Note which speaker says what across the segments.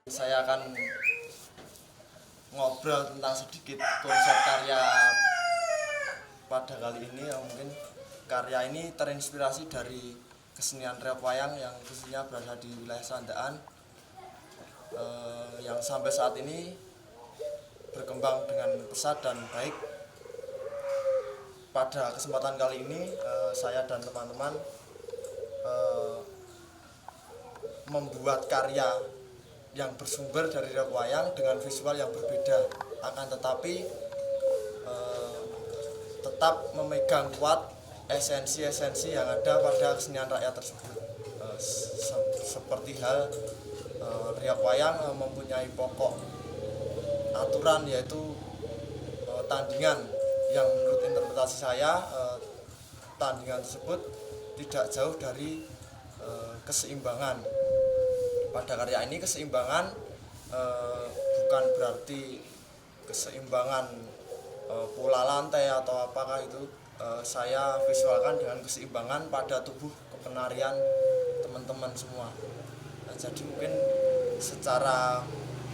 Speaker 1: Saya akan ngobrol tentang sedikit konsep karya pada kali ini. Mungkin karya ini terinspirasi dari kesenian reok wayang yang khususnya berada di wilayah Sandaan, yang sampai saat ini berkembang dengan pesat dan baik. Pada kesempatan kali ini saya dan teman-teman membuat karya yang bersumber dari reok wayang dengan visual yang berbeda, akan tetapi tetap memegang kuat esensi-esensi yang ada pada kesenian rakyat tersebut. Seperti hal reok wayang mempunyai pokok aturan, yaitu tandingan, yang menurut interpretasi saya tandingan tersebut tidak jauh dari keseimbangan. Pada karya ini keseimbangan bukan berarti keseimbangan pola lantai atau apakah itu. Saya visualkan dengan keseimbangan pada tubuh kepenarian teman-teman semua. Jadi mungkin secara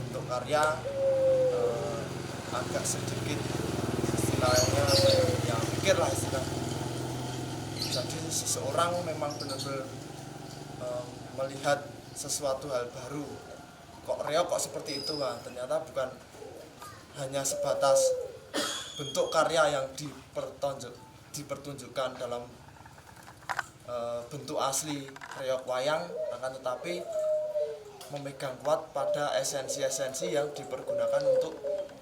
Speaker 1: bentuk karya agak sedikit istilahnya yang pikir lah istilahnya. Jadi seseorang memang benar-benar melihat sesuatu hal baru, kok reok kok seperti itu. Ternyata bukan hanya sebatas bentuk karya yang dipertunjukkan dalam bentuk asli reok wayang, akan tetapi memegang kuat pada esensi-esensi yang dipergunakan untuk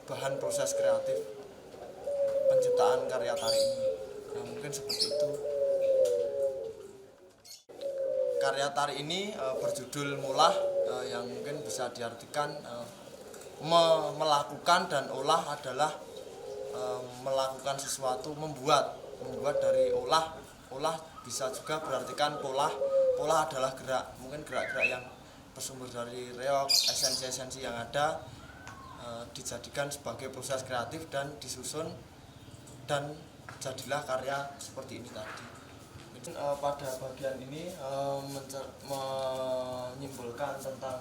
Speaker 1: bahan proses kreatif penciptaan karya tari ini. Mungkin seperti itu. Karya tari ini berjudul Mulah, yang mungkin bisa diartikan melakukan, dan olah adalah melakukan sesuatu, membuat dari olah. Olah bisa juga berartikan pola adalah gerak, mungkin gerak-gerak yang bersumber dari reok, esensi-esensi yang ada dijadikan sebagai proses kreatif dan disusun, dan jadilah karya seperti ini tadi. Pada bagian ini menyimpulkan tentang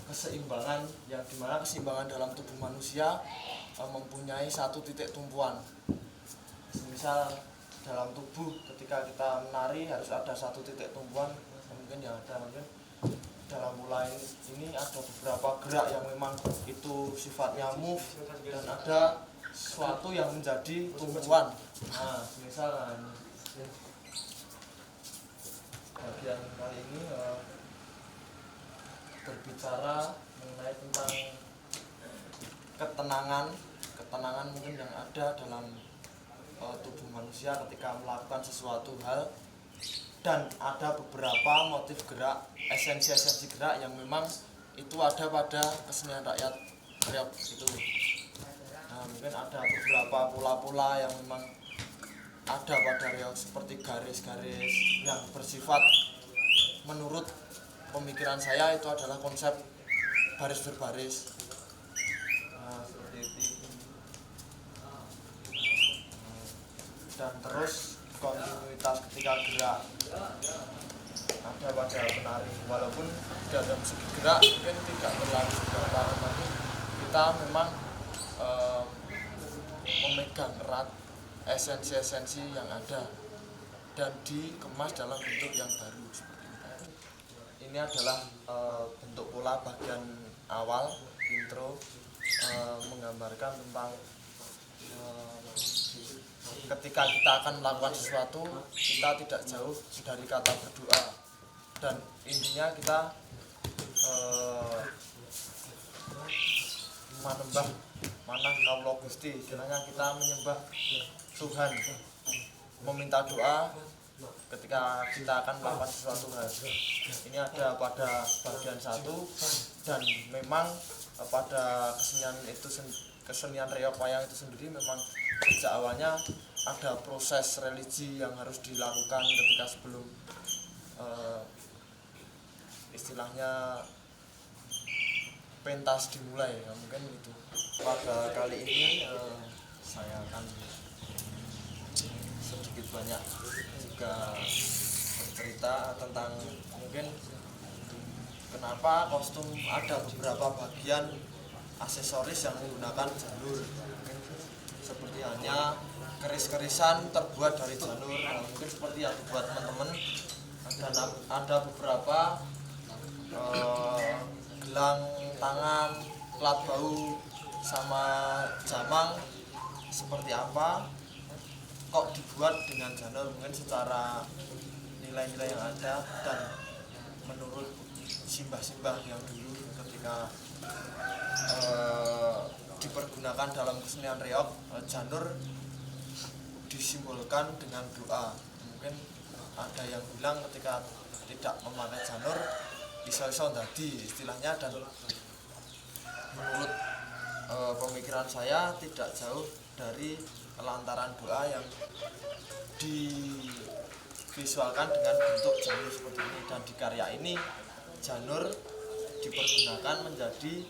Speaker 1: keseimbangan, yang dimana keseimbangan dalam tubuh manusia mempunyai satu titik tumpuan. Misal dalam tubuh ketika kita menari harus ada satu titik tumpuan, mungkin dalam mulai ini ada beberapa gerak yang memang itu sifatnya move, dan ada sesuatu yang menjadi tumpuan. Misal bagian kali ini berbicara mengenai tentang ketenangan mungkin yang ada dalam tubuh manusia ketika melakukan sesuatu hal, dan ada beberapa motif gerak, esensi gerak yang memang itu ada pada kesenian rakyat reok itu. Mungkin ada beberapa pola-pola yang memang ada pada reok, seperti garis-garis yang bersifat, menurut pemikiran saya itu adalah konsep baris berbaris. Seperti itu. Dan terus kontinuitas ketika gerak ada pada penari, walaupun dalam segi gerak mungkin tidak terlalu berapa, tapi kita memang memegang erat esensi-esensi yang ada dan dikemas dalam bentuk yang baru seperti ini. Ini adalah bentuk pola bagian awal intro, menggambarkan tentang ketika kita akan melakukan sesuatu, kita tidak jauh dari kata berdoa, dan intinya kita manembah manah kaulo Gusti, kiranya kita menyembah Tuhan, meminta doa ketika kita akan melakukan sesuatu hal. Ini ada pada bagian 1, dan memang pada kesenian reok wayang itu sendiri memang sejak awalnya ada proses religi yang harus dilakukan ketika sebelum istilahnya pentas dimulai, mungkin itu. Pada kali ini saya akan sedikit banyak juga bercerita tentang mungkin kenapa kostum ada beberapa bagian aksesoris yang menggunakan janur. Seperti halnya keris-kerisan terbuat dari janur. Nah, mungkin seperti yang dibuat teman-teman, ada beberapa gelang tangan, plat bau, sama jamang. Seperti apa kok dibuat dengan janur, mungkin secara nilai-nilai yang ada dan menurut simbah-simbah yang dulu ketika dipergunakan dalam kesenian reog, janur disimbolkan dengan doa. Mungkin ada yang bilang ketika tidak memakai janur iso-iso dadi istilahnya, dan menurut pemikiran saya tidak jauh dari lantaran doa yang divisualkan dengan bentuk janur seperti ini. Dan di karya ini janur dipergunakan menjadi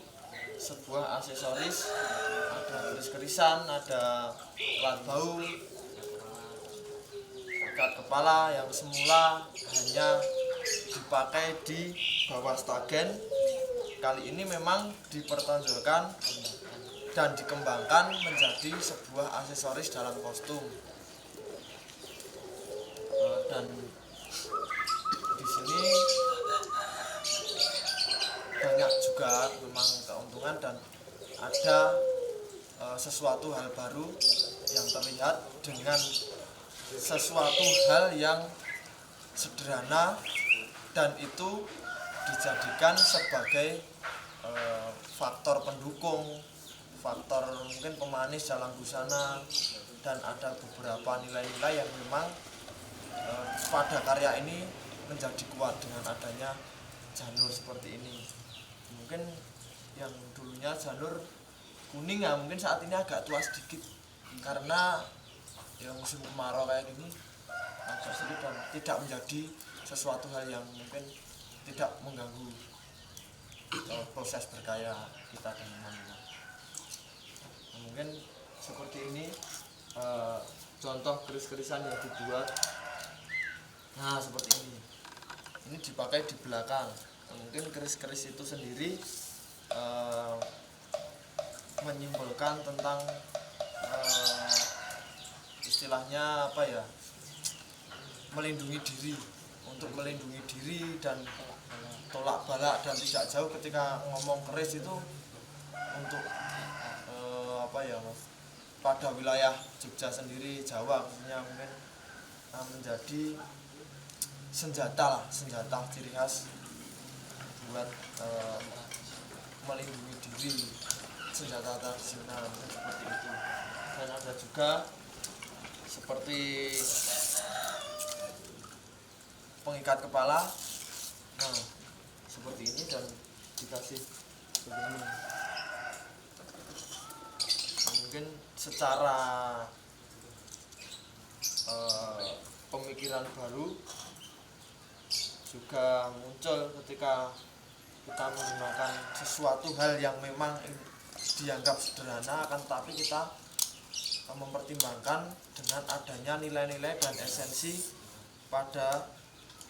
Speaker 1: sebuah aksesoris, ada keris-kerisan, ada plat bau, ikat kepala yang semula hanya dipakai di bawah stagen, kali ini memang dipertonjolkan dan dikembangkan menjadi sebuah aksesoris dalam kostum. Dan di sini banyak juga memang keuntungan dan ada sesuatu hal baru yang terlihat dengan sesuatu hal yang sederhana, dan itu dijadikan sebagai faktor pendukung, faktor mungkin pemanis dalam busana, dan ada beberapa nilai-nilai yang memang pada karya ini menjadi kuat dengan adanya janur seperti ini. Mungkin yang dulunya janur kuning ya mungkin saat ini agak tua sedikit karena yang musim kemarau kayak gini agak sedikit dan tidak menjadi sesuatu hal yang mungkin tidak mengganggu proses berkarya kita dengan mungkin seperti ini contoh keris-kerisan yang dibuat. Nah seperti ini dipakai di belakang. Mungkin keris-keris itu sendiri menyimbolkan tentang istilahnya apa ya, melindungi diri, untuk melindungi diri dan tolak balak, dan tidak jauh ketika ngomong keris itu untuk apa ya mas, pada wilayah Jogja sendiri, Jawa khususnya mungkin menjadi senjata ciri khas buat melindungi diri, senjata tradisional seperti itu. Dan ada juga seperti pengikat kepala, nah seperti ini dan dikasih begini. Mungkin secara pemikiran baru juga muncul ketika kita menggunakan sesuatu hal yang memang dianggap sederhana, akan tetapi kita mempertimbangkan dengan adanya nilai-nilai dan esensi pada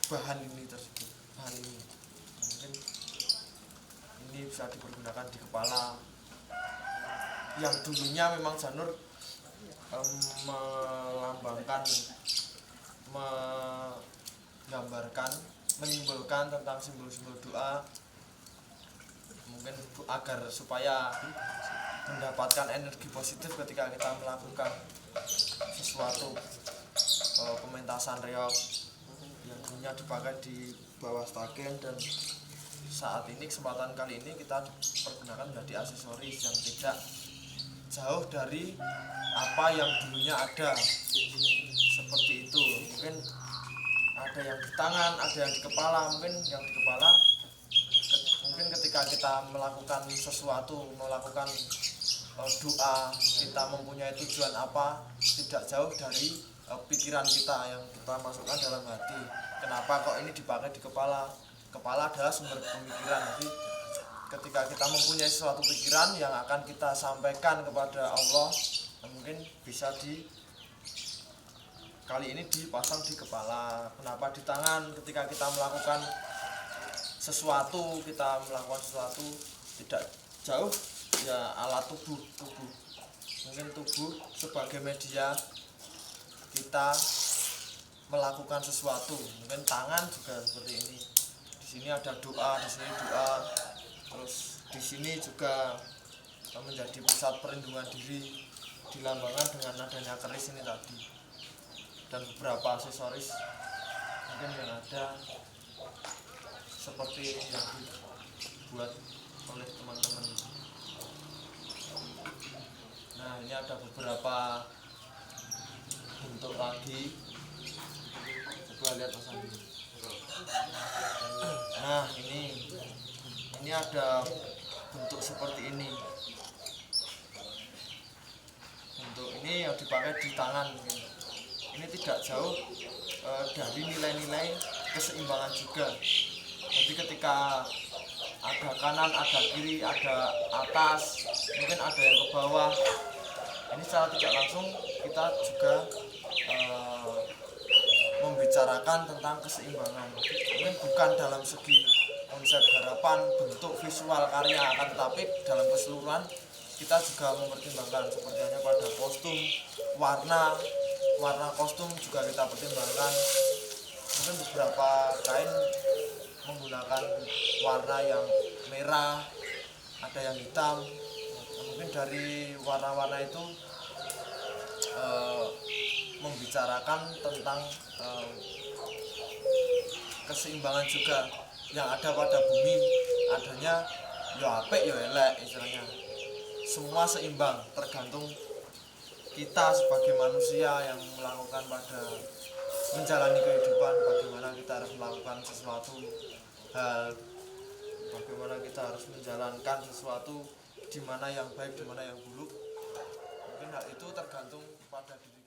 Speaker 1: bahan ini tersebut. Bahan ini mungkin ini bisa dipergunakan di kepala, yang dulunya memang janur melambangkan, menggambarkan, menyimbolkan tentang simbol-simbol doa, mungkin agar supaya mendapatkan energi positif ketika kita melakukan sesuatu pementasan reog yang dulunya dipakai di bawah stagen, dan saat ini kesempatan kali ini kita pergunakan menjadi aksesoris yang tidak jauh dari apa yang dulunya ada. Seperti itu, mungkin ada yang di tangan, ada yang di kepala. Mungkin yang di kepala mungkin ketika kita melakukan sesuatu, melakukan doa, kita mempunyai tujuan apa, tidak jauh dari pikiran kita yang kita masukkan dalam hati. Kenapa kok ini dipakai di kepala? Kepala adalah sumber pemikiran. Jadi ketika kita mempunyai suatu pikiran yang akan kita sampaikan kepada Allah, mungkin bisa kali ini dipasang di kepala. Kenapa di tangan? Ketika kita melakukan sesuatu, kita melakukan sesuatu tidak jauh ya alat tubuh. Mungkin tubuh sebagai media kita melakukan sesuatu. Mungkin tangan juga seperti ini. Di sini ada doa, di sini doa. Terus di sini juga menjadi pusat perlindungan diri, dilambangkan dengan adanya keris ini tadi. Dan beberapa aksesoris mungkin yang ada seperti ini yang dibuat oleh teman-teman. Nah, ini ada beberapa bentuk lagi. Coba lihat Mas Andi. Nah, ini ada bentuk seperti ini. Bentuk ini yang dipakai di tangan. Ini tidak jauh dari nilai-nilai keseimbangan juga. Jadi ketika ada kanan, ada kiri, ada atas, mungkin ada yang ke bawah, ini secara tidak langsung kita juga membicarakan tentang keseimbangan. Mungkin bukan dalam segi konsep garapan, bentuk visual karya, akan tetapi dalam keseluruhan kita juga mempertimbangkan seperti halnya pada kostum, warna kostum juga kita pertimbangkan. Mungkin beberapa kain menggunakan warna yang merah, ada yang hitam. Mungkin dari warna-warna itu membicarakan tentang keseimbangan juga yang ada pada bumi. Adanya ya apik ya elek istilahnya, semua seimbang, tergantung kita sebagai manusia yang melakukan pada menjalani kehidupan, bagaimana kita harus melakukan sesuatu hal, bagaimana kita harus menjalankan sesuatu, di mana yang baik, di mana yang buruk. Mungkin hal itu tergantung pada diri